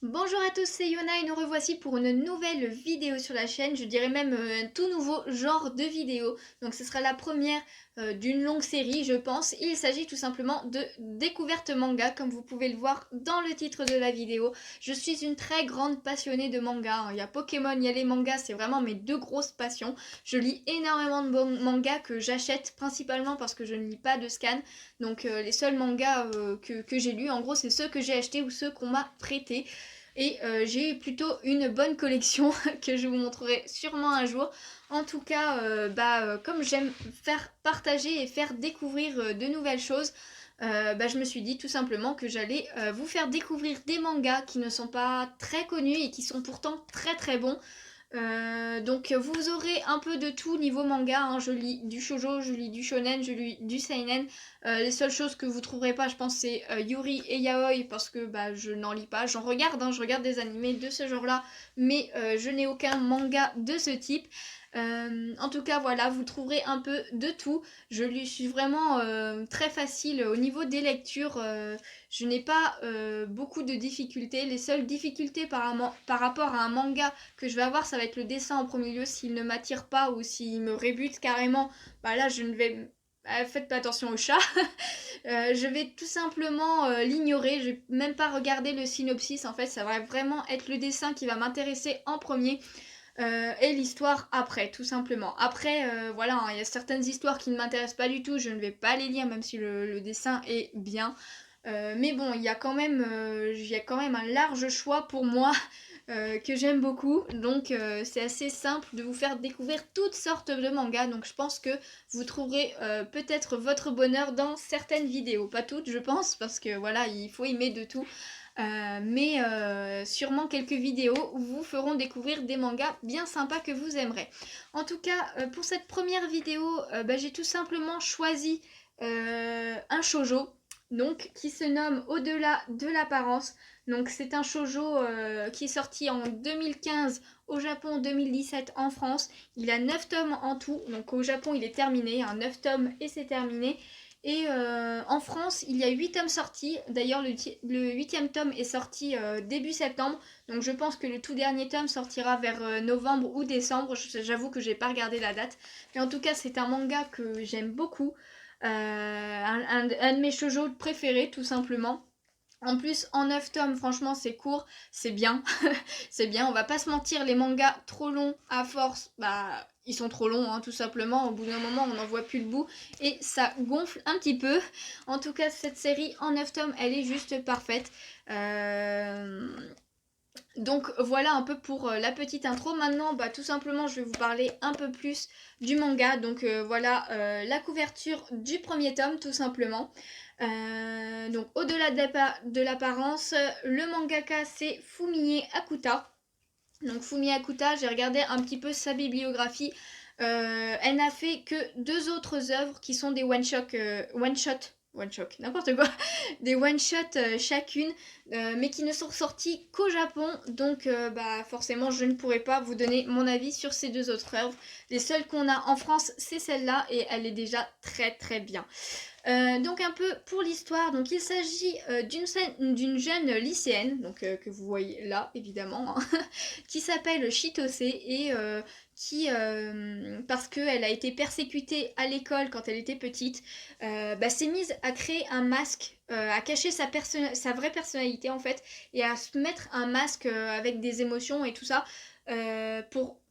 Bonjour à tous, c'est Yona et nous revoici pour une nouvelle vidéo sur la chaîne, je dirais même un tout nouveau genre de vidéo. Donc ce sera la première d'une longue série je pense. Il s'agit tout simplement de découverte manga comme vous pouvez le voir dans le titre de la vidéo. Je suis une très grande passionnée de manga, hein. Il y a Pokémon, il y a les mangas, c'est vraiment mes deux grosses passions. Je lis énormément de mangas que j'achète principalement parce que je ne lis pas de scan. Donc les seuls mangas que j'ai lus en gros c'est ceux que j'ai achetés ou ceux qu'on m'a prêtés. Et j'ai plutôt une bonne collection que je vous montrerai sûrement un jour. En tout cas, comme j'aime faire partager et faire découvrir de nouvelles choses, je me suis dit tout simplement que j'allais vous faire découvrir des mangas qui ne sont pas très connus et qui sont pourtant très très bons. Donc vous aurez un peu de tout niveau manga, hein. Je lis du shoujo, je lis du shonen, je lis du seinen. Les seules choses que vous trouverez pas je pense c'est Yuri et Yaoi parce que je n'en lis pas. J'en regarde, hein, je regarde des animés de ce genre là, mais je n'ai aucun manga de ce type. En tout cas voilà, vous trouverez un peu de tout. Je lui suis vraiment très facile au niveau des lectures. Je n'ai pas beaucoup de difficultés. Les seules difficultés par rapport à un manga que je vais avoir, ça va être le dessin en premier lieu. S'il ne m'attire pas ou s'il me rébute carrément, là je ne vais... faites pas attention au chat. Je vais tout simplement l'ignorer. Je vais même pas regarder le synopsis. En fait, ça va vraiment être le dessin qui va m'intéresser en premier. Et l'histoire après, tout simplement. Après, voilà, hein, il y a certaines histoires qui ne m'intéressent pas du tout, je ne vais pas les lire, même si le dessin est bien. Mais bon, il y a quand même un large choix pour moi que j'aime beaucoup. Donc c'est assez simple de vous faire découvrir toutes sortes de mangas. Donc je pense que vous trouverez peut-être votre bonheur dans certaines vidéos. Pas toutes, je pense, parce que voilà, il faut aimer de tout. Mais sûrement quelques vidéos vous feront découvrir des mangas bien sympas que vous aimerez. En tout cas, pour cette première vidéo, j'ai tout simplement choisi un shoujo, donc qui se nomme Au-delà de l'apparence. Donc c'est un shoujo qui est sorti en 2015 au Japon, 2017 en France. Il a 9 tomes en tout, donc au Japon il est terminé, 9 tomes et c'est terminé. Et en France, il y a 8 tomes sortis. D'ailleurs, le 8e tome est sorti début septembre. Donc je pense que le tout dernier tome sortira vers novembre ou décembre. J'avoue que j'ai pas regardé la date. Mais en tout cas, c'est un manga que j'aime beaucoup. Un de mes shoujo préférés, tout simplement. En plus, en 9 tomes, franchement, c'est court, c'est bien. C'est bien, on va pas se mentir, les mangas trop longs, à force, ils sont trop longs, hein, tout simplement. Au bout d'un moment, on n'en voit plus le bout et ça gonfle un petit peu. En tout cas, cette série en 9 tomes, elle est juste parfaite. Donc voilà un peu pour la petite intro. Maintenant, tout simplement, je vais vous parler un peu plus du manga. Donc voilà la couverture du premier tome, tout simplement. Donc au-delà de l'apparence, le mangaka c'est Fumie Akuta. Donc Fumie Akuta, j'ai regardé un petit peu sa bibliographie. Elle n'a fait que 2 autres œuvres qui sont des one-shot, n'importe quoi, des one-shot chacune, mais qui ne sont sortis qu'au Japon. Donc forcément je ne pourrais pas vous donner mon avis sur ces 2 autres œuvres. Les seules qu'on a en France c'est celle-là et elle est déjà très très bien. Donc un peu pour l'histoire, donc il s'agit d'une jeune lycéenne, donc que vous voyez là évidemment, hein, qui s'appelle Chitose et qui, parce qu'elle a été persécutée à l'école quand elle était petite, s'est mise à créer un masque, à cacher sa vraie personnalité en fait, et à se mettre un masque avec des émotions et tout ça,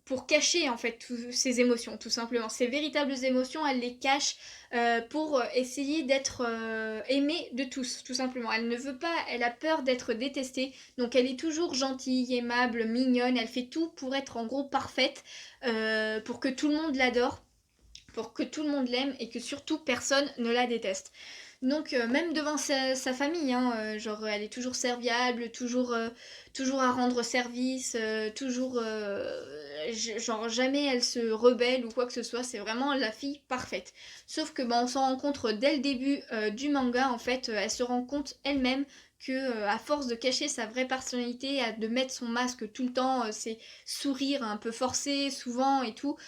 pour cacher en fait toutes ses émotions, tout simplement. Ses véritables émotions, elle les cache pour essayer d'être aimée de tous, tout simplement. Elle ne veut pas, elle a peur d'être détestée, donc elle est toujours gentille, aimable, mignonne, elle fait tout pour être en gros parfaite, pour que tout le monde l'adore, pour que tout le monde l'aime et que surtout personne ne la déteste. Donc même devant sa famille, hein, genre elle est toujours serviable, toujours à rendre service, toujours genre jamais elle se rebelle ou quoi que ce soit, c'est vraiment la fille parfaite. Sauf que on s'en rend compte dès le début du manga en fait, elle se rend compte elle-même que à force de cacher sa vraie personnalité, de mettre son masque tout le temps, ses sourires un peu forcés souvent et tout,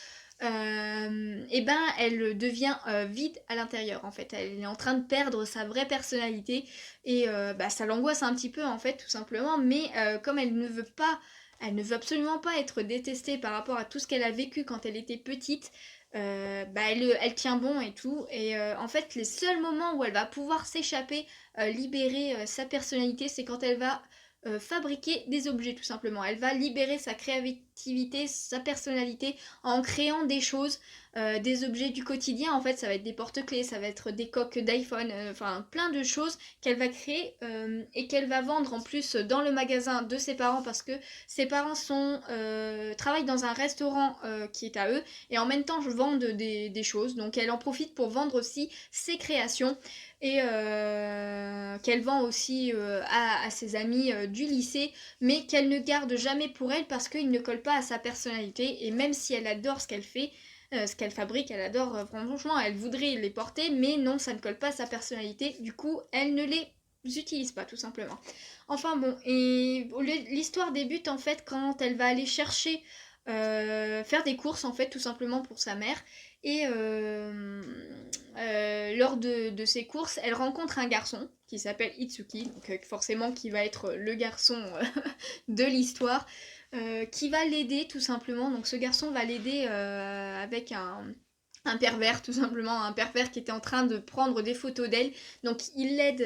et ben elle devient vide à l'intérieur en fait. Elle est en train de perdre sa vraie personnalité et bah, ça l'angoisse un petit peu en fait tout simplement. Mais comme elle ne veut absolument pas être détestée par rapport à tout ce qu'elle a vécu quand elle était petite. Bah elle tient bon et tout. Et en fait, les seuls moments où elle va pouvoir s'échapper, libérer sa personnalité, c'est quand elle va fabriquer des objets tout simplement. Elle va libérer sa créativité, sa personnalité en créant des choses, des objets du quotidien. En fait, ça va être des porte-clés, ça va être des coques d'iPhone, enfin plein de choses qu'elle va créer et qu'elle va vendre en plus dans le magasin de ses parents parce que ses parents travaillent dans un restaurant qui est à eux et en même temps vendent des choses. Donc elle en profite pour vendre aussi ses créations et qu'elle vend aussi à ses amis du lycée, mais qu'elle ne garde jamais pour elle parce qu'il ne colle pas à sa personnalité. Et même si elle adore ce qu'elle fait, ce qu'elle fabrique, elle adore, franchement, elle voudrait les porter, mais non, ça ne colle pas à sa personnalité. Du coup, elle ne les utilise pas, tout simplement. Enfin bon, et l'histoire débute en fait quand elle va aller chercher faire des courses en fait tout simplement pour sa mère et lors de ces courses elle rencontre un garçon qui s'appelle Itsuki donc forcément qui va être le garçon de l'histoire qui va l'aider tout simplement. Donc ce garçon va l'aider avec un pervers tout simplement, un pervers qui était en train de prendre des photos d'elle. Donc il l'aide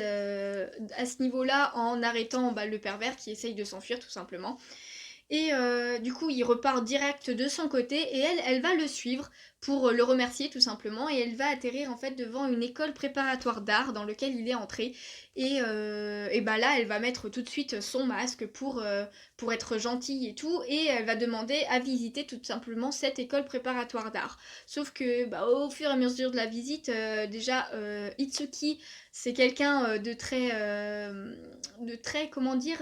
à ce niveau-là en arrêtant le pervers qui essaye de s'enfuir tout simplement. Et du coup, il repart direct de son côté et elle va le suivre pour le remercier tout simplement. Et elle va atterrir en fait devant une école préparatoire d'art dans laquelle il est entré. Et bah là, elle va mettre tout de suite son masque pour être gentille et tout. Et elle va demander à visiter tout simplement cette école préparatoire d'art. Sauf que bah, au fur et à mesure de la visite, déjà Itsuki, c'est quelqu'un de très, comment dire,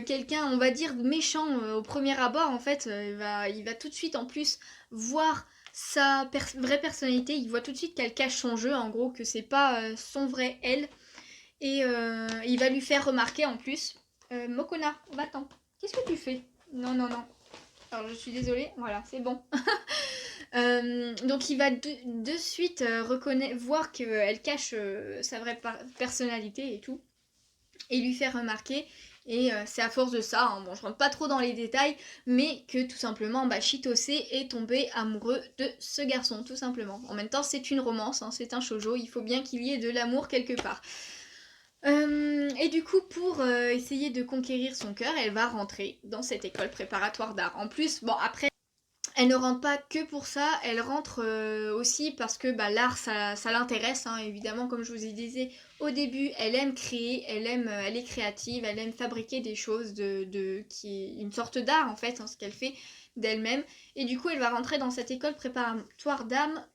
quelqu'un, on va dire, méchant au premier abord, en fait, il va tout de suite en plus voir sa vraie personnalité, il voit tout de suite qu'elle cache son jeu, en gros, que c'est pas son vrai elle, et il va lui faire remarquer en plus, Mokona, va-t'en, qu'est-ce que tu fais? Non, non, non. Alors je suis désolée, voilà, c'est bon. Donc il va de suite voir qu'elle cache sa vraie personnalité et tout, et lui faire remarquer. Et c'est à force de ça, hein, bon je rentre pas trop dans les détails, mais que tout simplement Chitose est tombé amoureux de ce garçon, tout simplement. En même temps c'est une romance, hein, c'est un shoujo, il faut bien qu'il y ait de l'amour quelque part. Et du coup, pour essayer de conquérir son cœur, elle va rentrer dans cette école préparatoire d'art. En plus, bon après, elle ne rentre pas que pour ça, elle rentre aussi parce que l'art ça l'intéresse, hein, évidemment comme je vous ai dit au début, elle aime créer, elle est créative, elle aime fabriquer des choses qui est une sorte d'art en fait, hein, ce qu'elle fait d'elle-même. Et du coup elle va rentrer dans cette école préparatoire d'art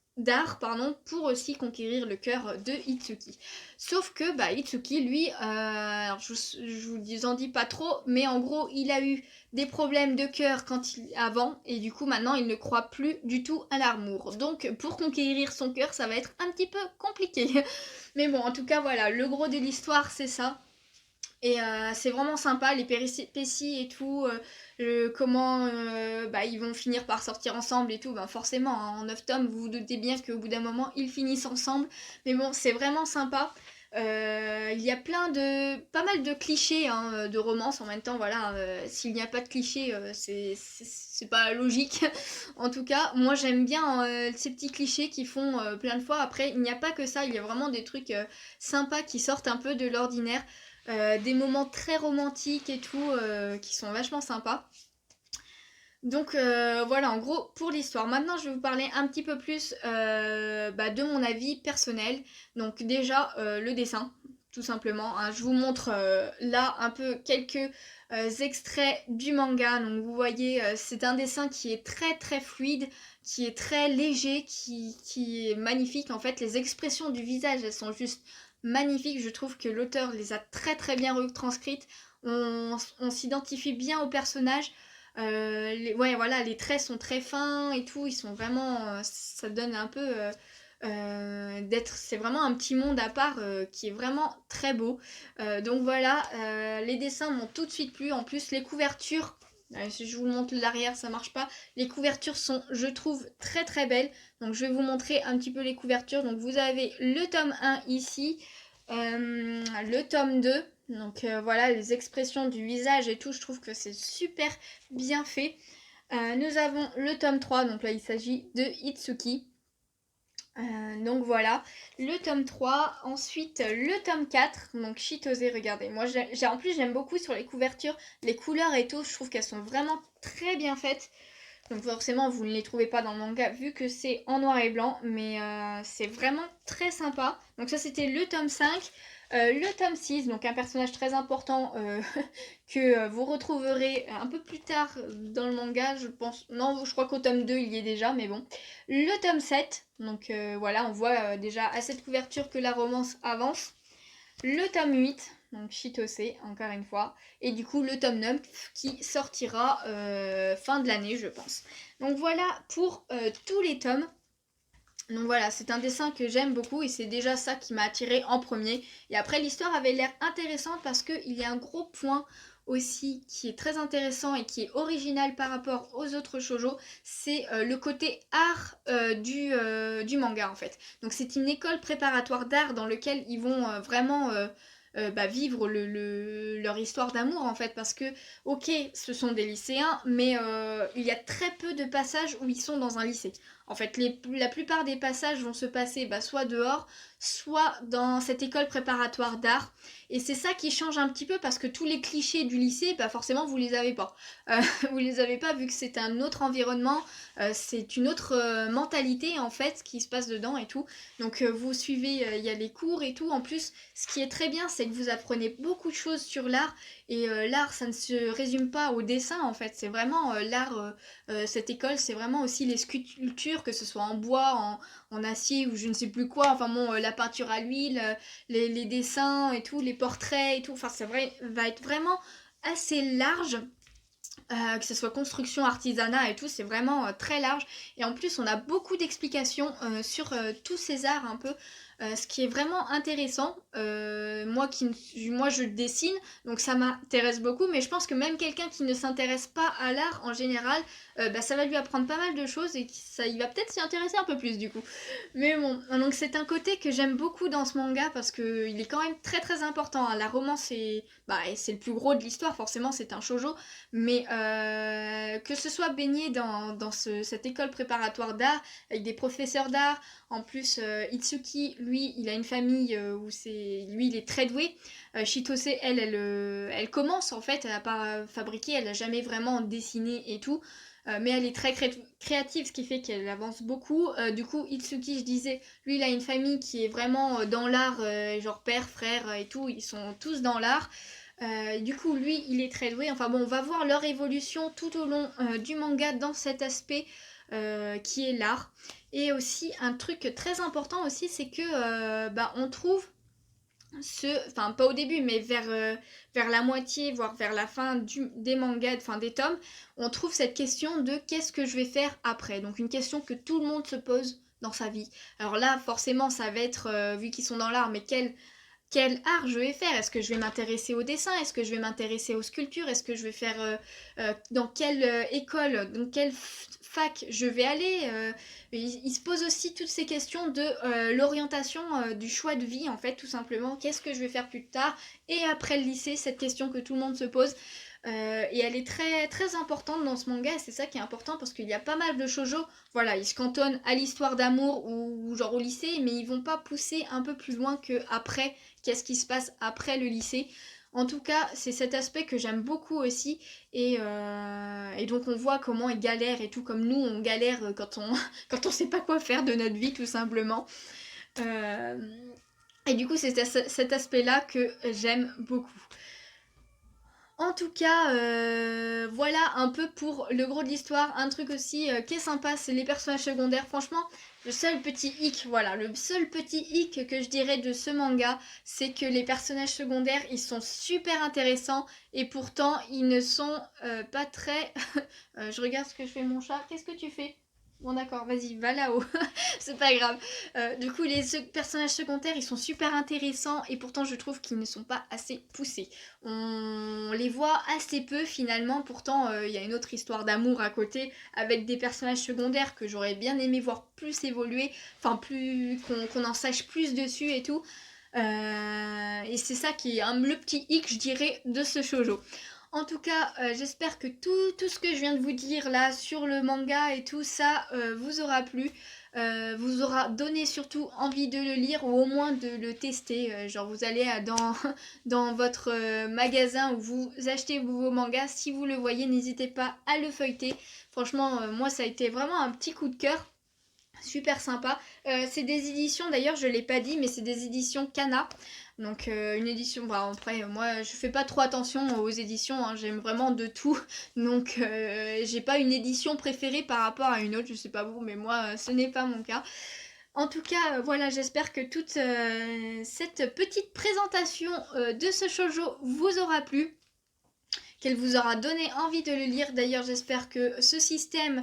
pour aussi conquérir le cœur de Itsuki. Sauf que Itsuki lui, alors je vous en dis pas trop, mais en gros il a eu des problèmes de cœur avant et du coup maintenant il ne croit plus du tout à l'amour. Donc pour conquérir son cœur ça va être un petit peu compliqué. Mais bon en tout cas voilà, le gros de l'histoire c'est ça. Et c'est vraiment sympa les péripéties et tout, comment ils vont finir par sortir ensemble et tout, forcément hein, en 9 tomes vous vous doutez bien qu'au bout d'un moment ils finissent ensemble. Mais bon c'est vraiment sympa. Il y a pas mal de clichés hein, de romance en même temps, voilà, s'il n'y a pas de clichés, c'est pas logique. En tout cas, moi j'aime bien ces petits clichés qui font plein de fois. Après, il n'y a pas que ça, il y a vraiment des trucs sympas qui sortent un peu de l'ordinaire, des moments très romantiques et tout, qui sont vachement sympas. Donc voilà en gros pour l'histoire. Maintenant je vais vous parler un petit peu plus de mon avis personnel. Donc déjà le dessin tout simplement, hein. Je vous montre là un peu quelques extraits du manga. Donc vous voyez c'est un dessin qui est très très fluide, qui est très léger, qui est magnifique. En fait les expressions du visage elles sont juste magnifiques. Je trouve que l'auteur les a très très bien retranscrites. On s'identifie bien au personnage. Les traits sont très fins et tout, ils sont vraiment, ça donne un peu c'est vraiment un petit monde à part qui est vraiment très beau. Donc voilà, les dessins m'ont tout de suite plu. En plus, les couvertures Si je vous montre l'arrière, ça marche pas. Les couvertures sont, je trouve, très très belles. Donc je vais vous montrer un petit peu les couvertures. Donc vous avez le tome 1 ici, le tome 2. Donc voilà, les expressions du visage et tout, je trouve que c'est super bien fait. Nous avons le tome 3, donc là il s'agit de Itsuki. Donc voilà, le tome 3, ensuite le tome 4, donc Chitose, regardez, moi en plus j'aime beaucoup sur les couvertures, les couleurs et tout, je trouve qu'elles sont vraiment très bien faites. Donc forcément vous ne les trouvez pas dans le manga vu que c'est en noir et blanc, mais c'est vraiment très sympa. Donc ça c'était le tome 5. Le tome 6, donc un personnage très important que vous retrouverez un peu plus tard dans le manga, je pense. Non, je crois qu'au tome 2 il y est déjà, mais bon. Le tome 7, donc voilà, on voit déjà à cette couverture que la romance avance. Le tome 8, donc Chitose, encore une fois. Et du coup, le tome 9 qui sortira fin de l'année, je pense. Donc voilà pour tous les tomes. Donc voilà, c'est un dessin que j'aime beaucoup et c'est déjà ça qui m'a attiré en premier. Et après, l'histoire avait l'air intéressante parce qu'il y a un gros point aussi qui est très intéressant et qui est original par rapport aux autres shoujo, c'est le côté art du manga en fait. Donc c'est une école préparatoire d'art dans lequel ils vont vraiment vivre leur histoire d'amour en fait, parce que ok, ce sont des lycéens, mais il y a très peu de passages où ils sont dans un lycée. En fait, la plupart des passages vont se passer soit dehors, soit dans cette école préparatoire d'art. Et c'est ça qui change un petit peu parce que tous les clichés du lycée, forcément, vous les avez pas. Vous les avez pas vu que c'est un autre environnement, c'est une autre mentalité en fait qui se passe dedans et tout. Donc vous suivez, il y a les cours et tout. En plus, ce qui est très bien, c'est que vous apprenez beaucoup de choses sur l'art. Et l'art, ça ne se résume pas au dessin en fait. C'est vraiment l'art, cette école, c'est vraiment aussi les sculptures, que ce soit en bois, en acier ou je ne sais plus quoi. Enfin bon, la peinture à l'huile, les dessins et tout, les portraits et tout. Enfin, c'est vrai, va être vraiment assez large. Que ce soit construction, artisanat et tout, c'est vraiment très large. Et en plus, on a beaucoup d'explications sur tous ces arts un peu, ce qui est vraiment intéressant. Moi, je dessine, donc ça m'intéresse beaucoup, mais je pense que même quelqu'un qui ne s'intéresse pas à l'art en général, ça va lui apprendre pas mal de choses et il va peut-être s'y intéresser un peu plus du coup. Mais bon, donc c'est un côté que j'aime beaucoup dans ce manga parce qu'il est quand même très très important, hein. La romance, c'est le plus gros de l'histoire, forcément, c'est un shoujo. Mais que ce soit baigné dans cette école préparatoire d'art, avec des professeurs d'art, en plus Itsuki, lui, il a une famille lui, il est très doué. Chitose, elle commence en fait, elle n'a pas fabriqué, elle n'a jamais vraiment dessiné et tout. Mais elle est très créative, ce qui fait qu'elle avance beaucoup. Du coup, Itsuki, je disais, lui, il a une famille qui est vraiment dans l'art, genre père, frère et tout, ils sont tous dans l'art. Du coup, lui, il est très doué. Enfin bon, on va voir leur évolution tout au long du manga dans cet aspect qui est l'art. Et aussi, un truc très important aussi, c'est que on trouve enfin pas au début, mais vers la moitié, voire vers la fin des mangas, enfin des tomes, on trouve cette question de qu'est-ce que je vais faire après. Donc une question que tout le monde se pose dans sa vie. Alors là, forcément, ça va être, vu qu'ils sont dans l'art, mais quel art je vais faire? Est-ce que je vais m'intéresser au dessin? Est-ce que je vais m'intéresser aux sculptures? Est-ce que je vais faire dans quelle école, dans quelle fac je vais aller? Il se pose aussi toutes ces questions de l'orientation du choix de vie en fait, tout simplement. Qu'est-ce que je vais faire plus tard? Et après le lycée, cette question que tout le monde se pose. Et elle est très très importante dans ce manga, et c'est ça qui est important parce qu'il y a pas mal de shoujo, voilà, ils se cantonnent à l'histoire d'amour ou genre au lycée, mais ils vont pas pousser un peu plus loin que après, qu'est-ce qui se passe après le lycée. En tout cas, c'est cet aspect que j'aime beaucoup aussi, et donc on voit comment ils galèrent et tout, comme nous on galère quand on sait pas quoi faire de notre vie tout simplement. Euh, et du coup, c'est cet aspect-là que j'aime beaucoup. En tout cas, voilà un peu pour le gros de l'histoire. Un truc aussi qui est sympa, c'est les personnages secondaires. Franchement, le seul petit hic, voilà, le seul petit hic que je dirais de ce manga, c'est que les personnages secondaires, ils sont super intéressants et pourtant, ils ne sont pas très... je regarde ce que je fais mon chat. Qu'est-ce que tu fais? Bon d'accord, vas-y, va là-haut, c'est pas grave. Du coup, personnages secondaires, ils sont super intéressants et pourtant je trouve qu'ils ne sont pas assez poussés. On les voit assez peu finalement, pourtant il y a une autre histoire d'amour à côté avec des personnages secondaires que j'aurais bien aimé voir plus évoluer, enfin plus qu'on en sache plus dessus et tout. Et c'est ça qui est le petit hic, je dirais, de ce shoujo. En tout cas, j'espère que tout ce que je viens de vous dire là sur le manga et tout ça vous aura plu, vous aura donné surtout envie de le lire ou au moins de le tester. Genre vous allez dans votre magasin où vous achetez vos mangas, si vous le voyez, n'hésitez pas à le feuilleter. Franchement, moi ça a été vraiment un petit coup de cœur. Super sympa. C'est des éditions, d'ailleurs, je l'ai pas dit, mais c'est des éditions Kana. Donc, une édition. Bah, après, moi, je fais pas trop attention aux éditions, hein, j'aime vraiment de tout. Donc, j'ai pas une édition préférée par rapport à une autre, je sais pas vous, mais moi, ce n'est pas mon cas. En tout cas, voilà, j'espère que toute cette petite présentation de ce shoujo vous aura plu, qu'elle vous aura donné envie de le lire. D'ailleurs, j'espère que ce système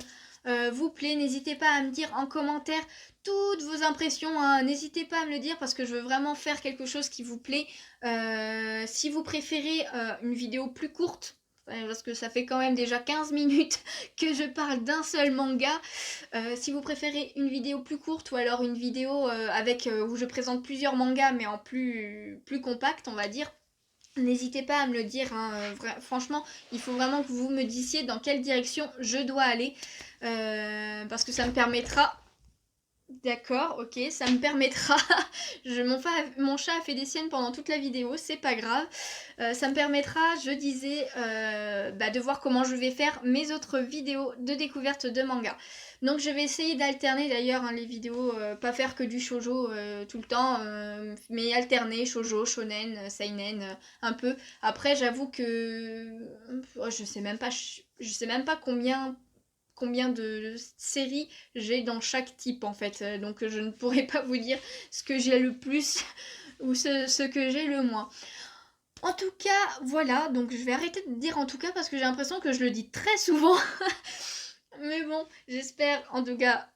vous plaît. N'hésitez pas à me dire en commentaire toutes vos impressions, hein. N'hésitez pas à me le dire parce que je veux vraiment faire quelque chose qui vous plaît. Si vous préférez une vidéo plus courte, parce que ça fait quand même déjà 15 minutes que je parle d'un seul manga. Si vous préférez une vidéo plus courte ou alors une vidéo où je présente plusieurs mangas mais en plus compact, on va dire, n'hésitez pas à me le dire, hein, franchement, il faut vraiment que vous me disiez dans quelle direction je dois aller, parce que ça me permettra... D'accord, ok, ça me permettra... mon chat a fait des siennes pendant toute la vidéo, c'est pas grave. Ça me permettra, je disais, de voir comment je vais faire mes autres vidéos de découverte de manga. Donc je vais essayer d'alterner d'ailleurs, hein, les vidéos, pas faire que du shoujo tout le temps, mais alterner shoujo, shonen, seinen, un peu. Après j'avoue que je sais même pas combien de séries j'ai dans chaque type en fait. Donc je ne pourrais pas vous dire ce que j'ai le plus ou ce que j'ai le moins. En tout cas, voilà, donc je vais arrêter de dire en tout cas parce que j'ai l'impression que je le dis très souvent. Mais bon, j'espère en tout cas,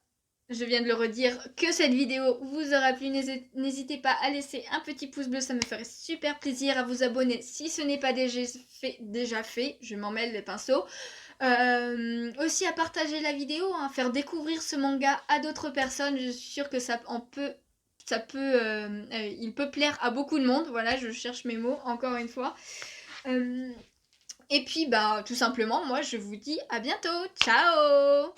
je viens de le redire, que cette vidéo vous aura plu. N'hésitez pas à laisser un petit pouce bleu, ça me ferait super plaisir, à vous abonner si ce n'est pas déjà fait, je m'en mêle les pinceaux. Aussi à partager la vidéo, hein, faire découvrir ce manga à d'autres personnes. Je suis sûre que il peut plaire à beaucoup de monde. Voilà, je cherche mes mots encore une fois. Et puis, bah, tout simplement, moi, je vous dis à bientôt. Ciao!